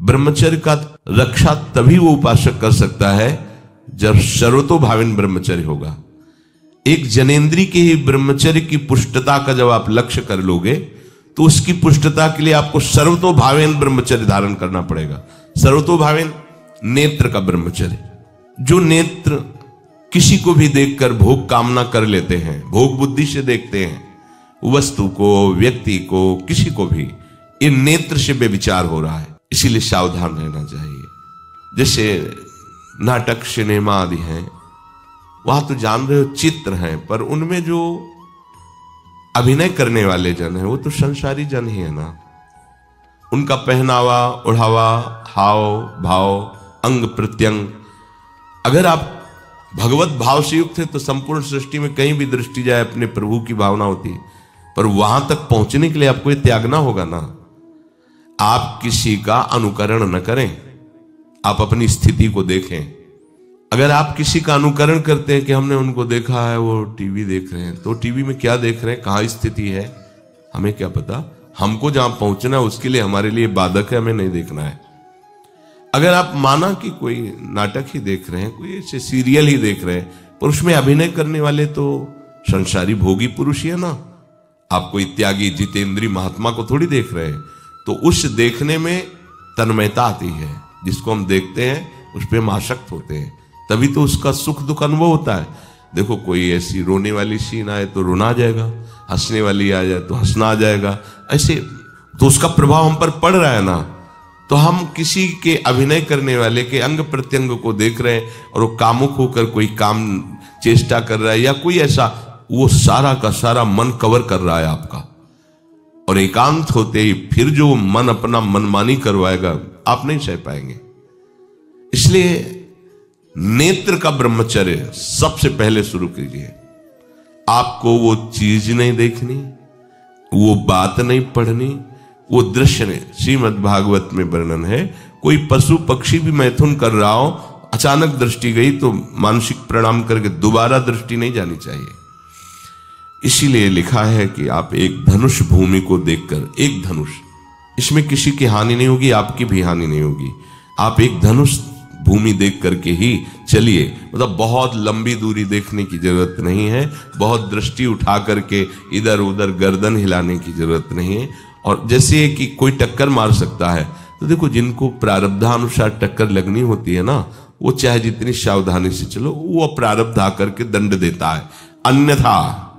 ब्रह्मचर्य का रक्षा तभी वो उपासक कर सकता है जब सर्वतोभावेन ब्रह्मचर्य होगा। एक जनेन्द्री के ही ब्रह्मचर्य की पुष्टता का जब आप लक्ष्य कर लोगे तो उसकी पुष्टता के लिए आपको सर्वतोभावेन ब्रह्मचर्य धारण करना पड़ेगा। सर्वतोभावेन नेत्र का ब्रह्मचर्य, जो नेत्र किसी को भी देखकर भोग कामना कर लेते हैं, भोग बुद्धि से देखते हैं वस्तु को, व्यक्ति को, किसी को भी, ये नेत्र से बेविचार हो रहा है, इसीलिए सावधान रहना चाहिए। जैसे नाटक सिनेमा आदि हैं, वहां तो जान रहे हो चित्र हैं, पर उनमें जो अभिनय करने वाले जन हैं वो तो संसारी जन ही है ना। उनका पहनावा ओढ़ावा, हाव भाव, अंग प्रत्यंग, अगर आप भगवत भाव से युक्त है तो संपूर्ण सृष्टि में कहीं भी दृष्टि जाए अपने प्रभु की भावना होती है, पर वहां तक पहुंचने के लिए आपको ये त्यागना होगा ना। आप किसी का अनुकरण न करें, आप अपनी स्थिति को देखें। अगर आप किसी का अनुकरण करते हैं कि हमने उनको देखा है वो टीवी देख रहे हैं, तो टीवी में क्या देख रहे हैं, कहाँ स्थिति है, हमें क्या पता। हमको जहां पहुंचना है उसके लिए हमारे लिए बाधक है, हमें नहीं देखना है। अगर आप माना कि कोई नाटक ही देख रहे हैं, कोई ऐसे सीरियल ही देख रहे हैं, पर उसमें अभिनय करने वाले तो संसारी भोगी पुरुष ही है ना। आप कोई त्यागी जितेंद्री महात्मा को थोड़ी देख रहे हैं, तो उस देखने में तन्मयता आती है। जिसको हम देखते हैं उस पर हम आसक्त होते हैं, तभी तो उसका सुख दुख अनुभव होता है। देखो कोई ऐसी रोने वाली सीन आए तो रोना आ जाएगा, हंसने वाली आ जाए तो हंसना आ जाएगा, ऐसे तो उसका प्रभाव हम पर पड़ रहा है ना। तो हम किसी के अभिनय करने वाले के अंग प्रत्यंग को देख रहे हैं और वो कामुक होकर कोई काम चेष्टा कर रहा है या कोई ऐसा, वो सारा का सारा मन कवर कर रहा है आपका, और एकांत होते ही फिर जो मन अपना मनमानी करवाएगा आप नहीं सह पाएंगे। इसलिए नेत्र का ब्रह्मचर्य सबसे पहले शुरू कीजिए। आपको वो चीज नहीं देखनी, वो बात नहीं पढ़नी, वो दृश्य नहीं। श्रीमद् भागवत में वर्णन है, कोई पशु पक्षी भी मैथुन कर रहा हो, अचानक दृष्टि गई तो मानसिक प्रणाम करके दोबारा दृष्टि नहीं जानी चाहिए। इसीलिए लिखा है कि आप एक धनुष भूमि को देखकर, एक धनुष, इसमें किसी की हानि नहीं होगी, आपकी भी हानि नहीं होगी। आप एक धनुष भूमि देख करके ही चलिए, मतलब बहुत लंबी दूरी देखने की जरूरत नहीं है, बहुत दृष्टि उठा करके इधर उधर गर्दन हिलाने की जरूरत नहीं है। और जैसे कि कोई टक्कर मार सकता है, तो देखो जिनको प्रारब्धानुसार टक्कर लगनी होती है ना, वो चाहे जितनी सावधानी से चलो, वो प्रारब्ध आकर के दंड देता है। अन्यथा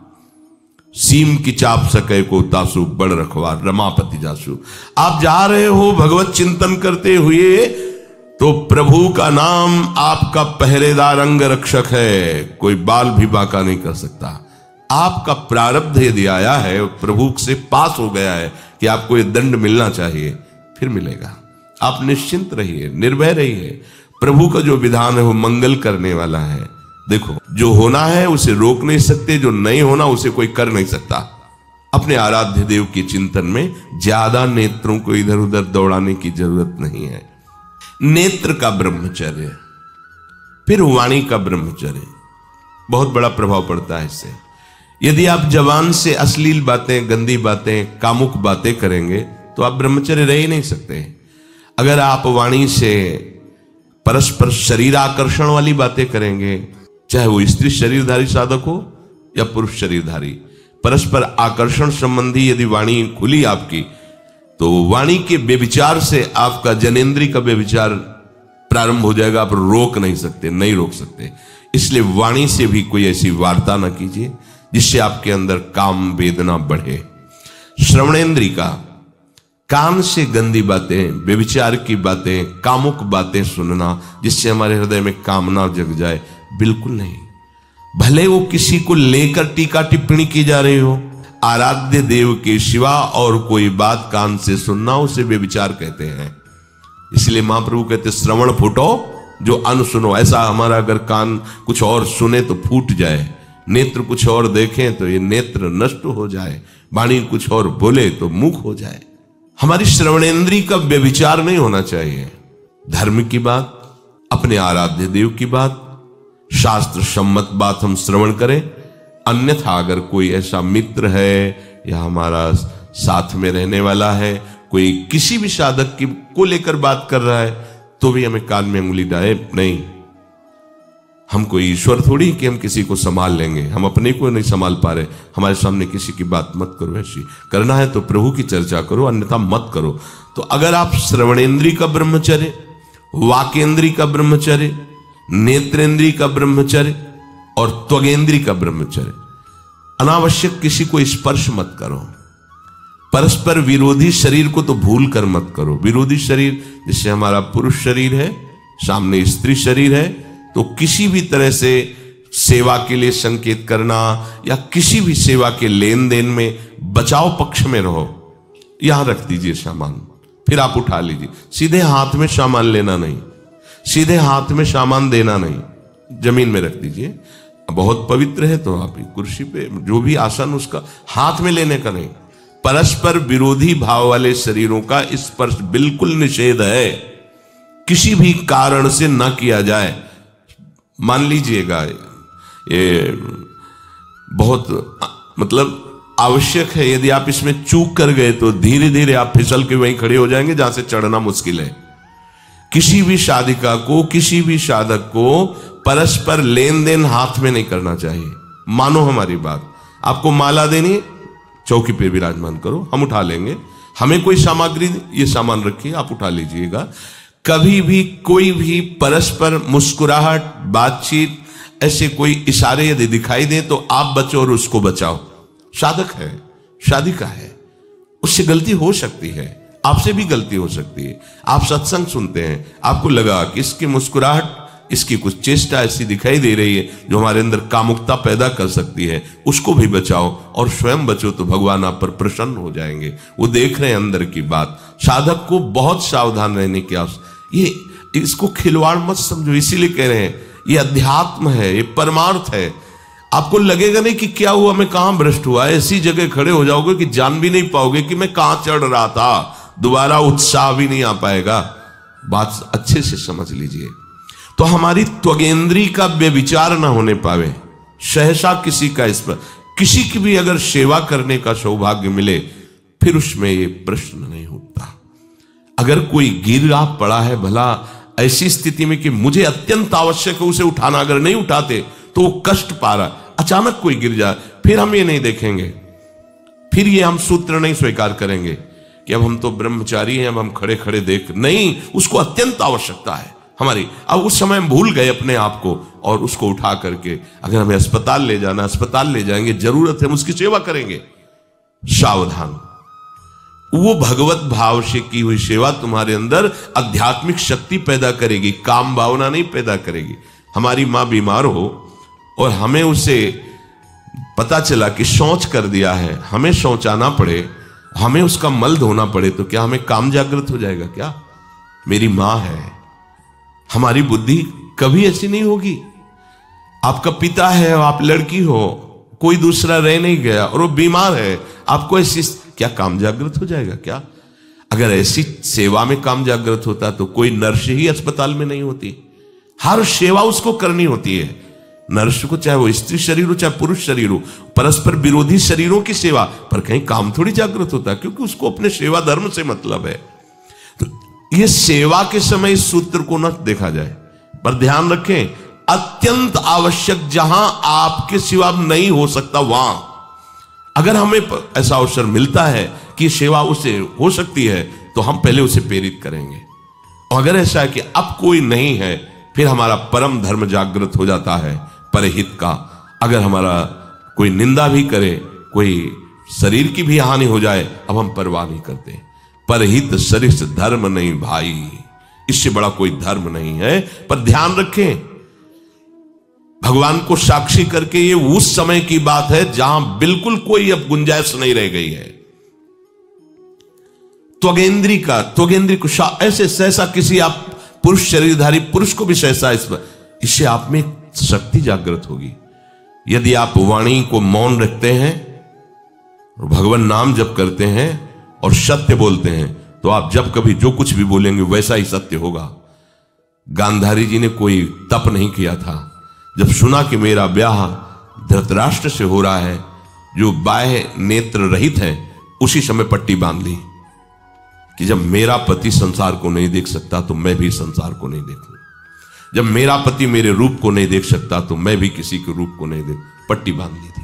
सीम की चाप सके को तासु बड़ रखवार रमापति जासु। आप जा रहे हो भगवत चिंतन करते हुए, तो प्रभु का नाम आपका पहरेदार अंग रक्षक है, कोई बाल भी बांका नहीं कर सकता। आपका प्रारब्ध यदि आया है, प्रभु से पास हो गया है कि आपको ये दंड मिलना चाहिए, फिर मिलेगा। आप निश्चिंत रहिए, निर्भय रहिए। प्रभु का जो विधान है वो मंगल करने वाला है। देखो जो होना है उसे रोक नहीं सकते, जो नहीं होना उसे कोई कर नहीं सकता। अपने आराध्य देव के चिंतन में ज्यादा नेत्रों को इधर उधर दौड़ाने की जरूरत नहीं है। नेत्र का ब्रह्मचर्य, फिर वाणी का ब्रह्मचर्य, बहुत बड़ा प्रभाव पड़ता है इससे। यदि आप जबान से अश्लील बातें, गंदी बातें, कामुक बातें करेंगे तो आप ब्रह्मचर्य रह ही नहीं सकते। अगर आप वाणी से परस्पर शरीर आकर्षण वाली बातें करेंगे, चाहे वो स्त्री शरीरधारी साधक हो या पुरुष शरीरधारी, परस्पर आकर्षण संबंधी यदि वाणी खुली आपकी, तो वाणी के व्यभिचार से आपका जनेन्द्री का व्यभिचार प्रारंभ हो जाएगा। आप रोक नहीं सकते, नहीं रोक सकते। इसलिए वाणी से भी कोई ऐसी वार्ता ना कीजिए जिससे आपके अंदर काम वेदना बढ़े। श्रवणेन्द्री का, कान से गंदी बातें, व्यभिचार की बातें, कामुक बातें सुनना जिससे हमारे हृदय में कामना जग जाए, बिल्कुल नहीं। भले वो किसी को लेकर टीका टिप्पणी की जा रही हो, आराध्य देव के सिवा और कोई बात कान से सुनना उसे व्यभिचार कहते हैं। इसलिए महाप्रभु कहते श्रवण फूटो जो अन सुनो। ऐसा हमारा अगर कान कुछ और सुने तो फूट जाए, नेत्र कुछ और देखें तो ये नेत्र नष्ट हो जाए, वाणी कुछ और बोले तो मुख हो जाए। हमारी श्रवणेन्द्री का व्यभिचार नहीं होना चाहिए। धर्म की बात, अपने आराध्य देव की बात, शास्त्र सम्मत बात हम श्रवण करें। अन्यथा अगर कोई ऐसा मित्र है या हमारा साथ में रहने वाला है, कोई किसी भी साधक की को लेकर बात कर रहा है तो भी हमें कान में उंगली डाले नहीं। हम कोई ईश्वर थोड़ी कि हम किसी को संभाल लेंगे, हम अपने को नहीं संभाल पा रहे, हमारे सामने किसी की बात मत करो। ऐसी करना है तो प्रभु की चर्चा करो, अन्यथा मत करो। तो अगर आप श्रवणेन्द्रिय का ब्रह्मचर्य, वाकेंद्रिय का ब्रह्मचर्य, नेत्रेंद्रिय का ब्रह्मचर्य और त्वगेंद्रिय का ब्रह्मचर्य, अनावश्यक किसी को स्पर्श मत करो। परस्पर विरोधी शरीर को तो भूल कर मत करो। विरोधी शरीर जिससे हमारा पुरुष शरीर है, सामने स्त्री शरीर है, तो किसी भी तरह से सेवा के लिए संकेत करना या किसी भी सेवा के लेन देन में बचाव पक्ष में रहो। यहां रख दीजिए सामान, फिर आप उठा लीजिए। सीधे हाथ में सामान लेना नहीं, सीधे हाथ में सामान देना नहीं, जमीन में रख दीजिए। बहुत पवित्र है तो आप कुर्सी पे जो भी आसन उसका हाथ में लेने का नहीं। परस्पर विरोधी भाव वाले शरीरों का स्पर्श बिल्कुल निषेध है, किसी भी कारण से ना किया जाए। मान लीजिएगा ये बहुत मतलब आवश्यक है, यदि आप इसमें चूक कर गए तो धीरे धीरे आप फिसल के वहीं खड़े हो जाएंगे जहां से चढ़ना मुश्किल है। किसी भी साधिका को, किसी भी साधक को परस्पर लेन देन हाथ में नहीं करना चाहिए। मानो हमारी बात, आपको माला देनी, चौकी पे विराजमान करो, हम उठा लेंगे। हमें कोई सामग्री, ये सामान रखिए, आप उठा लीजिएगा। कभी भी कोई भी परस्पर मुस्कुराहट, बातचीत, ऐसे कोई इशारे यदि दिखाई दे तो आप बचो और उसको बचाओ। साधक है, साधिका है, उससे गलती हो सकती है, आपसे भी गलती हो सकती है। आप सत्संग सुनते हैं, आपको लगा कि इसकी मुस्कुराहट, इसकी कुछ चेष्टा ऐसी दिखाई दे रही है जो हमारे अंदर कामुकता पैदा कर सकती है, उसको भी बचाओ और स्वयं बचो, तो भगवान आप पर प्रसन्न हो जाएंगे। वो देख रहे हैं अंदर की बात। साधक को बहुत सावधान रहने की आवश्यकता। ये इसको खिलवाड़ मत समझो, इसीलिए कह रहे हैं ये अध्यात्म है, ये परमार्थ है। आपको लगेगा नहीं कि क्या हुआ, मैं कहां भ्रष्ट हुआ, ऐसी जगह खड़े हो जाओगे कि जान भी नहीं पाओगे कि मैं कहां चढ़ रहा था, दोबारा उत्साह भी नहीं आ पाएगा। बात अच्छे से समझ लीजिए। तो हमारी त्वगेंद्री का व्यभिचार ना होने पावे, सहसा किसी का इस पर किसी की भी अगर सेवा करने का सौभाग्य मिले, फिर उसमें ये प्रश्न नहीं उठता। अगर कोई गिरा पड़ा है, भला ऐसी स्थिति में कि मुझे अत्यंत आवश्यक है उसे उठाना, अगर नहीं उठाते तो वो कष्ट पा रहा, अचानक कोई गिर जाए, फिर हम ये नहीं देखेंगे, फिर ये हम सूत्र नहीं स्वीकार करेंगे कि अब हम तो ब्रह्मचारी हैं, अब हम खड़े खड़े देख नहीं। उसको अत्यंत आवश्यकता है हमारी। अब उस समय हम भूल गए अपने आप को और उसको उठा करके अगर हमें अस्पताल ले जाना, अस्पताल ले जाएंगे, जरूरत है हम उसकी सेवा करेंगे। सावधान। वो भगवत भाव से की हुई सेवा तुम्हारे अंदर आध्यात्मिक शक्ति पैदा करेगी, काम भावना नहीं पैदा करेगी। हमारी मां बीमार हो और हमें उसे पता चला कि शौच कर दिया है, हमें शौचाना पड़े, हमें उसका मल धोना पड़े, तो क्या हमें काम जागृत हो जाएगा? क्या मेरी मां है। हमारी बुद्धि कभी ऐसी नहीं होगी। आपका पिता है, आप लड़की हो, कोई दूसरा रह नहीं गया और वो बीमार है, आपको ऐसी क्या काम जागृत हो जाएगा? क्या अगर ऐसी सेवा में काम जागृत होता तो कोई नर्स ही अस्पताल में नहीं होती। हर सेवा उसको करनी होती है, नर्स को, चाहे वो स्त्री शरीर हो चाहे पुरुष शरीर हो, परस्पर विरोधी शरीरों की सेवा। पर कहीं काम थोड़ी जागृत होता है, क्योंकि उसको अपने सेवा धर्म से मतलब है। तो ये सेवा के समय इस सूत्र को न देखा जाए, पर ध्यान रखें, अत्यंत आवश्यक जहां आपके सिवा नहीं हो सकता, वहां अगर हमें ऐसा अवसर मिलता है कि सेवा उसे हो सकती है तो हम पहले उसे प्रेरित करेंगे। और अगर ऐसा है कि अब कोई नहीं है, फिर हमारा परम धर्म जागृत हो जाता है परहित का। अगर हमारा कोई निंदा भी करे, कोई शरीर की भी हानि हो जाए, अब हम परवाह नहीं करते। परहित सरिस धर्म नहीं भाई, इससे बड़ा कोई धर्म नहीं है। पर ध्यान रखें, भगवान को साक्षी करके ये उस समय की बात है जहां बिल्कुल कोई अब गुंजाइश नहीं रह गई है। त्वगेंद्री को ऐसे सहसा किसी आप पुरुष शरीरधारी पुरुष को भी सहसा इससे आप में शक्ति जागृत होगी। यदि आप वाणी को मौन रखते हैं और भगवान नाम जप करते हैं और सत्य बोलते हैं, तो आप जब कभी जो कुछ भी बोलेंगे वैसा ही सत्य होगा। गांधारी जी ने कोई तप नहीं किया था। जब सुना कि मेरा ब्याह धृतराष्ट्र से हो रहा है जो बाह्य नेत्र रहित है, उसी समय पट्टी बांध ली। कि जब मेरा पति संसार को नहीं देख सकता तो मैं भी संसार को नहीं देखूं, जब मेरा पति मेरे रूप को नहीं देख सकता तो मैं भी किसी के रूप को नहीं देख, पट्टी बांध दी थी।